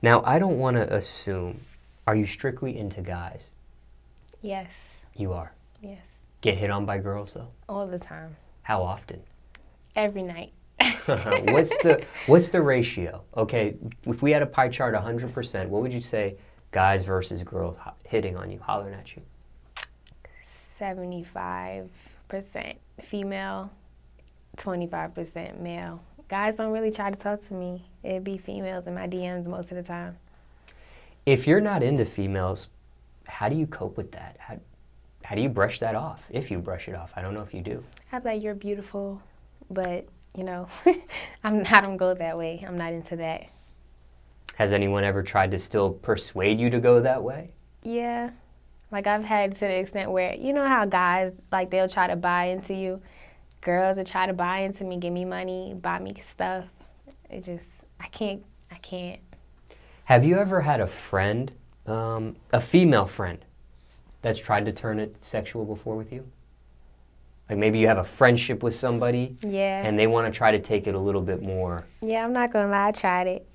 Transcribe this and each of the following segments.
Now, I don't want to assume, are you strictly into guys? Yes. You are? Yes. Get hit on by girls, though? All the time. How often? Every night. What's the ratio? Okay, if we had a pie chart 100%, what would you say guys versus girls hitting on you, hollering at you? 75% female, 25% male. Guys don't really try to talk to me. It'd be females in my DMs most of the time. If you're not into females, how do you cope with that? How do you brush that off? If you brush it off. I don't know if you do. I'm like, you're beautiful, but, you know, I don't go that way. I'm not into that. Has anyone ever tried to still persuade you to go that way? Yeah. Like, I've had to the extent where, you know how guys, like, they'll try to buy into you? Girls will try to buy into me, give me money, buy me stuff. It just, I can't. Have you ever had a friend, a female friend, that's tried to turn it sexual before with you? Like maybe you have a friendship with somebody, Yeah. and they want to try to take it a little bit more. Yeah, I'm not gonna lie, I tried it.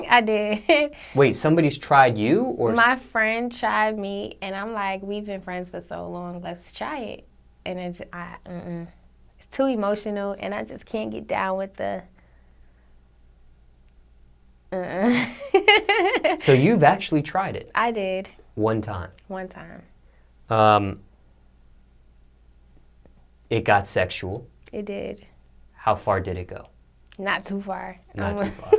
I did. Wait, somebody's tried you, or my friend tried me, and I'm like, we've been friends for so long, let's try it. And it's too emotional, and I just can't get down with the. So you've actually tried it? I did. One time. One time. It got sexual. It did. How far did it go? Not too far. Not too far.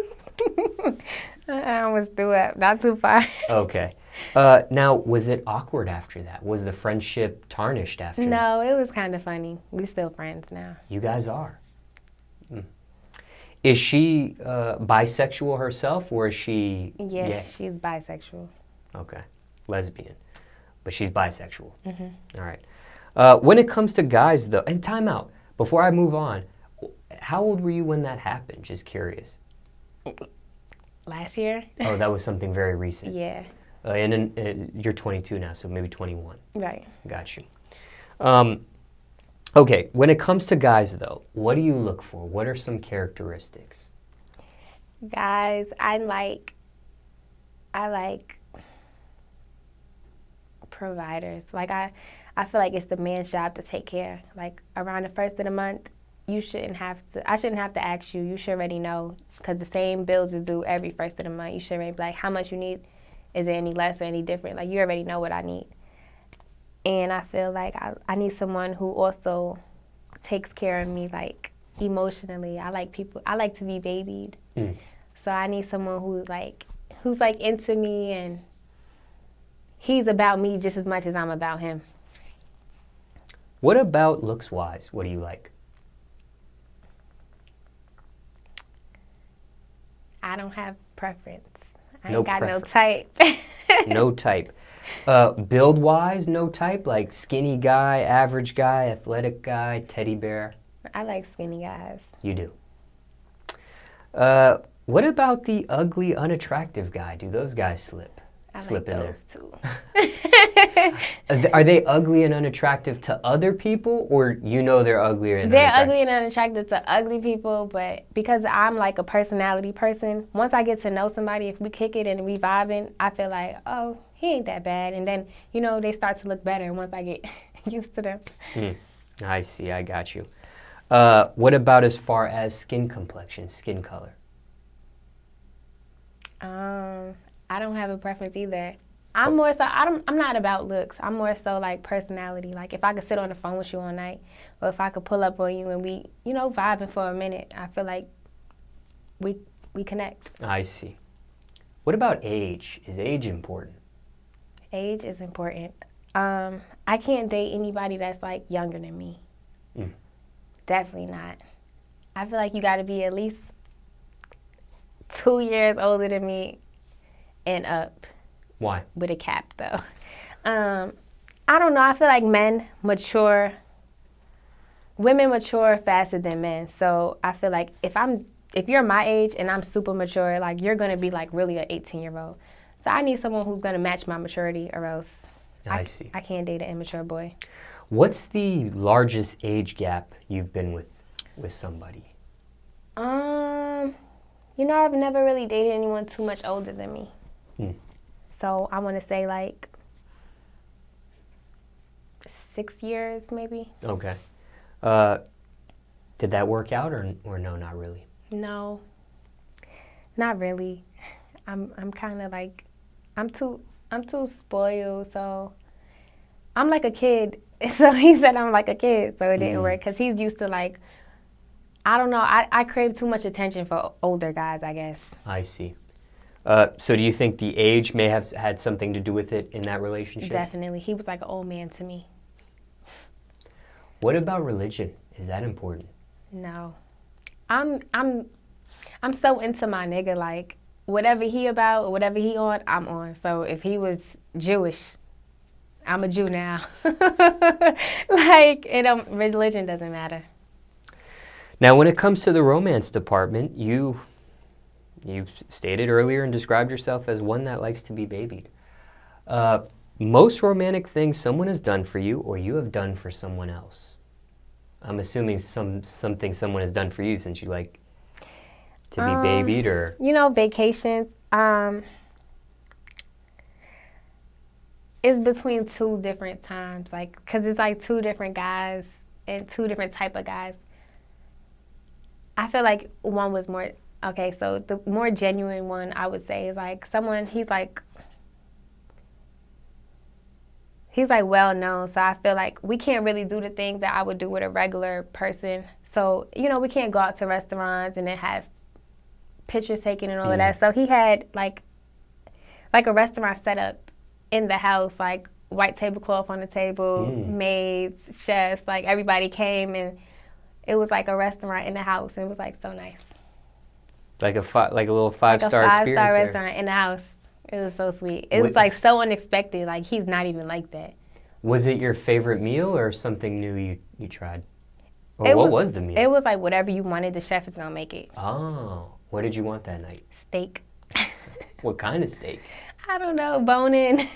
I almost threw up. Not too far. Okay. Now, was it awkward after that? Was the friendship tarnished after that? No, it was kind of funny. We're still friends now. You guys are. Is she bisexual herself, or is she Yes, gay? she's bisexual. Okay. Lesbian. But she's bisexual. Mm-hmm. All right. When it comes to guys, though, and time out, before I move on, how old were you when that happened? Just curious. Last year? Oh, that was something very recent. Yeah. And then, you're 22 now, so maybe 21. Right. Got you. Okay, when it comes to guys, though, what do you look for? What are some characteristics? Guys, I like providers. Like I feel like it's the man's job to take care. Like around the first of the month, I shouldn't have to ask you. You should already know, because the same bills is due every first of the month. You should already be like, how much you need? Is it any less or any different? Like, you already know what I need. And I feel like I need someone who also takes care of me, like, emotionally. I like to be babied. So I need someone who's into me, and he's about me just as much as I'm about him. What about looks-wise? What do you like? I don't have preference. I No ain't got preference. no type. No type. Build-wise, no type? Like skinny guy, average guy, athletic guy, teddy bear? I like skinny guys. You do. What about the ugly, unattractive guy? Do those guys slip I in like there? those too. Are they ugly and unattractive to other people, or you know they're uglier and They're unattractive? ugly and unattractive to ugly people, but because I'm like a personality person, once I get to know somebody, if we kick it and we vibing, I feel like, oh, he ain't that bad. And then, they start to look better once I get used to them. I see, I got you. What about as far as skin complexion, skin color? I don't have a preference either. I'm more so, I'm not about looks. I'm more so like personality. Like if I could sit on the phone with you all night, or if I could pull up on you and we, vibing for a minute, I feel like we connect. I see. What about age? Is age important? Age is important. I can't date anybody that's like younger than me. Definitely not. I feel like you got to be at least 2 years older than me and up. Why? With a cap, though. I don't know. I feel like women mature faster than men. So I feel like if you're my age and I'm super mature, like you're gonna be like really an 18-year-old. So I need someone who's gonna match my maturity, or else I see. I can't date an immature boy. What's the largest age gap you've been with somebody? I've never really dated anyone too much older than me. So I want to say like 6 years maybe. Okay. Did that work out or no, not really? No, not really. I'm kind of like, I'm too spoiled, so I'm like a kid. So he said I'm like a kid, so it didn't work because he's used to like, I don't know, I crave too much attention for older guys, I guess. I see. So do you think the age may have had something to do with it in that relationship? Definitely. He was like an old man to me. What about religion? Is that important? No. I'm so into my nigga, like whatever he about or whatever he on, I'm on. So if he was Jewish, I'm a Jew now. Like religion doesn't matter. Now, when it comes to the romance department, you stated earlier and described yourself as one that likes to be babied. Most romantic things someone has done for you or you have done for someone else. I'm assuming something someone has done for you since you like to be babied, or vacations. It's between two different times, like, because it's like two different guys and two different type of guys. I feel like one was more, okay, so the more genuine one I would say is like someone, he's like well known, so I feel like we can't really do the things that I would do with a regular person. So, we can't go out to restaurants and then have pictures taken and all of that. So he had like a restaurant set up in the house, like white tablecloth on the table, maids, chefs, like everybody came and it was like a restaurant in the house. And it was like so nice. Like a little five-star experience. Like a 5-star restaurant in the house. It was so sweet. It was like so unexpected. Like he's not even like that. Was it your favorite meal or something new you tried? Or what was the meal? It was like whatever you wanted. The chef is gonna make it. Oh, what did you want that night? Steak. What kind of steak? I don't know, bone-in.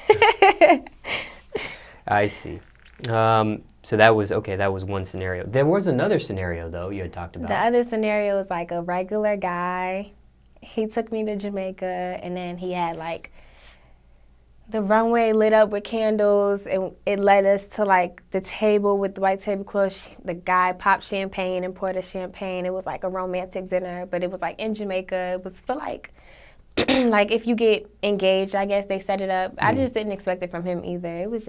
I see. So that was one scenario. There was another scenario though you had talked about. The other scenario was like a regular guy. He took me to Jamaica, and then he had like the runway lit up with candles, and it led us to like the table with the white tablecloth. The guy popped champagne and poured us champagne. It was like a romantic dinner, but it was like in Jamaica. It was for like like if you get engaged, I guess they set it up. I just didn't expect it from him either. It was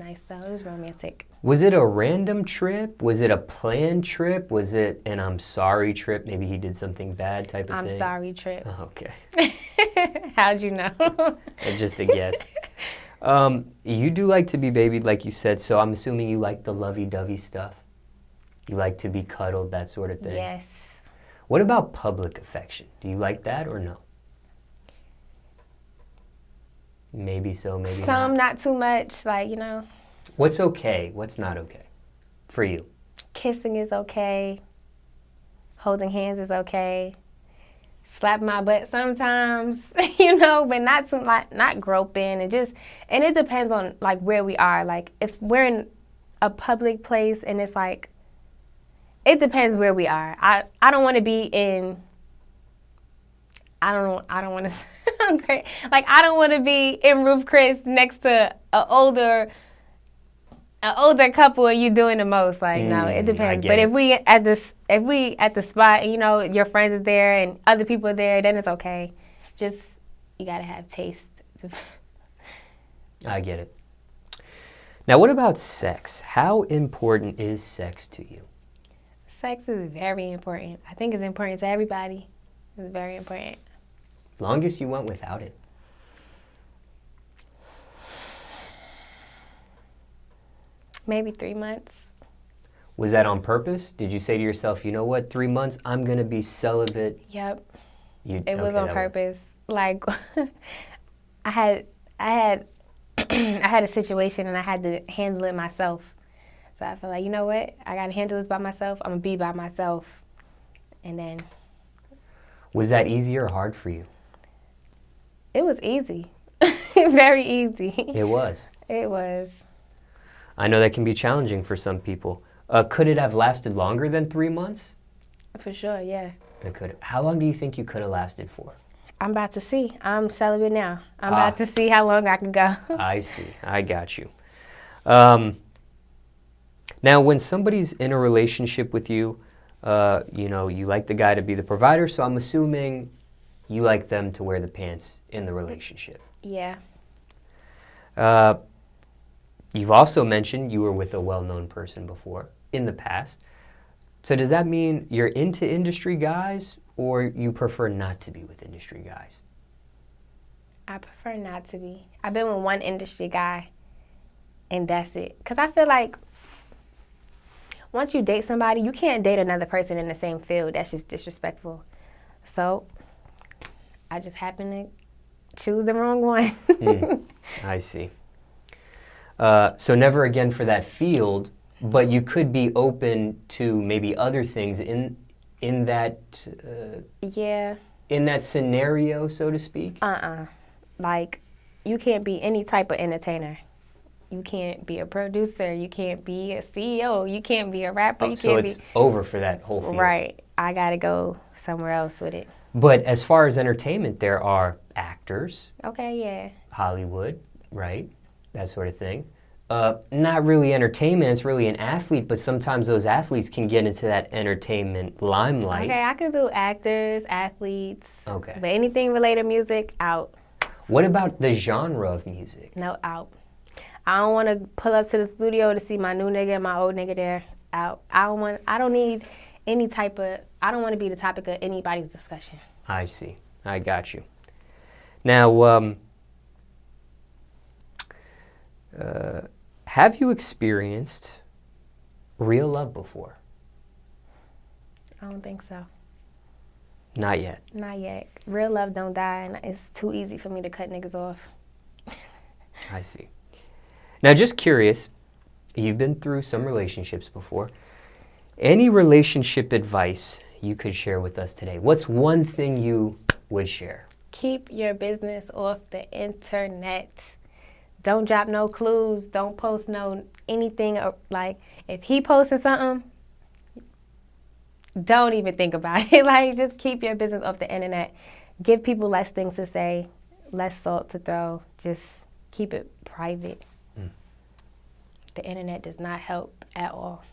nice though. It was romantic. Was it a random trip? Was it a planned trip? Was it an I'm sorry trip? Maybe he did something bad type of thing? I'm sorry trip. Oh, okay. How'd you know? Just a guess. You do like to be babied, like you said, so I'm assuming you like the lovey-dovey stuff. You like to be cuddled, that sort of thing. Yes. What about public affection? Do you like that or no? Maybe so, maybe not. Some, not too much, like, What's okay? What's not okay for you? Kissing is okay. Holding hands is okay. Slap my butt sometimes, but not too, not groping. And it depends on like where we are. Like if we're in a public place and it's like, it depends where we are. I don't want to be in. I don't want to sound great. Like I don't want to be in Roof Chris next to an older couple and you doing the most. Like no, it depends. But if we at the spot and your friends is there and other people are there, then it's okay. Just you gotta have taste. I get it. Now what about sex? How important is sex to you? Sex is very important. I think it's important to everybody. It's very important. Longest you went without it? Maybe 3 months. Was that on purpose? Did you say to yourself, you know what, 3 months, I'm going to be celibate? Yep. It was on purpose. Like, I had a situation and I had to handle it myself. So I feel like, you know what, I got to handle this by myself. I'm going to be by myself. And then. Was that easy or hard for you? It was easy. Very easy. It was? It was. I know that can be challenging for some people. Could it have lasted longer than 3 months? For sure, yeah. It could. How long do you think you could have lasted for? I'm about to see. I'm celibate now. I'm Ah. about to see how long I can go. I see. I got you. Now, when somebody's in a relationship with you, you know, you like the guy to be the provider, so I'm assuming you like them to wear the pants in the relationship. Yeah. You've also mentioned you were with a well-known person before in the past. So does that mean you're into industry guys, or you prefer not to be with industry guys? I prefer not to be. I've been with one industry guy, and that's it. Because I feel like once you date somebody, you can't date another person in the same field. That's just disrespectful. So I just happen to choose the wrong one. I see. So never again for that field, but you could be open to maybe other things in that Yeah. in that scenario, so to speak. Like, you can't be any type of entertainer. You can't be a producer. You can't be a CEO. You can't be a rapper. You So can't it's over for that whole field. Right. I gotta go somewhere else with it. But as far as entertainment, there are actors, Okay, yeah. Hollywood, right? That sort of thing. Not really entertainment, it's really an athlete, but sometimes those athletes can get into that entertainment limelight. Okay, I can do actors, athletes. Okay. But anything related to music, out. What about the genre of music? No, out. I don't want to pull up to the studio to see my new nigga and my old nigga there. Out. I don't need any type of, I don't want to be the topic of anybody's discussion. I see. I got you. Now, have you experienced real love before? I don't think so. Not yet. Not yet. Real love don't die, and it's too easy for me to cut niggas off. I see. Now, just curious, you've been through some relationships before. Any relationship advice you could share with us today? What's one thing you would share? Keep your business off the internet. Don't drop no clues. Don't post no anything. Like, if he posting something, don't even think about it. Like, just keep your business off the internet. Give people less things to say, less salt to throw. Just keep it private. The internet does not help at all.